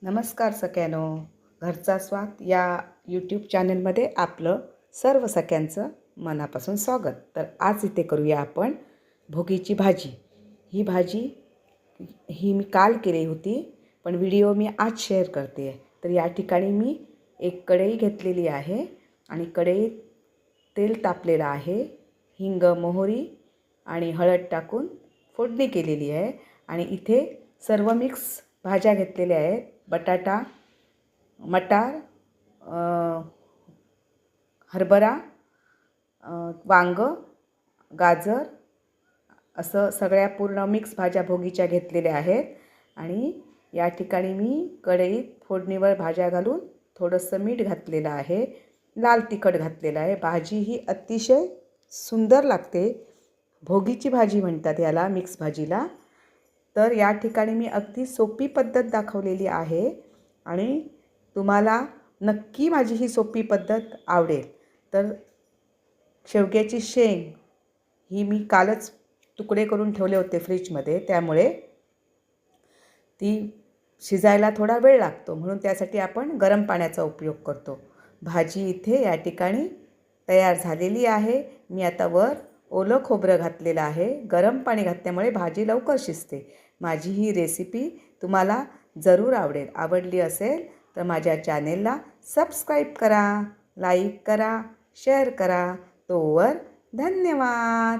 नमस्कार सगळ्यांनो, घरचा स्वाद या यूट्यूब चॅनलमध्ये आपलं सर्व सगळ्यांचं मनापासून स्वागत. तर आज इथे करूया आपण भोगीची भाजी. ही भाजी मी काल केली होती, पण व्हिडिओ मी आज शेअर करते आहे. तर या ठिकाणी मी एक कढई घेतलेली आहे आणि कढईत तेल तापलेलं आहे. हिंग, मोहरी आणि हळद टाकून फोडणी केलेली आहे आणि इथे सर्व मिक्स भाज्या घेतलेल्या आहेत. बटाटा, मटार, हरभरा, वांगं, गाजर असं सगळ्या पूर्ण मिक्स भाज्या भोगीच्या घेतलेल्या आहेत. आणि या ठिकाणी मी कढईत फोडणीवर भाज्या घालून थोडंसं मीठ घातलेलं आहे, लाल तिखट घातलेलं आहे. भाजी ही अतिशय सुंदर लागते. भोगीची भाजी म्हणतात याला, मिक्स भाजीला. तर या ठिकाणी मी अगदी सोपी पद्धत दाखवलेली आहे आणि तुम्हाला नक्की माझी ही सोपी पद्धत आवडेल. तर शेवग्याची शेंग ही मी कालच तुकडे करून ठेवले होते फ्रीजमध्ये, त्यामुळे ती शिजायला थोडा वेळ लागतो, म्हणून त्यासाठी आपण गरम पाण्याचा उपयोग करतो. भाजी इथे या ठिकाणी तयार झालेली आहे. मी आता वर ओलं खोबरं घातलेलं आहे. गरम पाणी घातल्यामुळे भाजी लवकर शिजते. माझी ही रेसिपी तुम्हाला जरूर आवडेल. आवडली असेल तर माझ्या चॅनेलला सबस्क्राईब करा, लाईक करा, शेअर करा. तोवर धन्यवाद.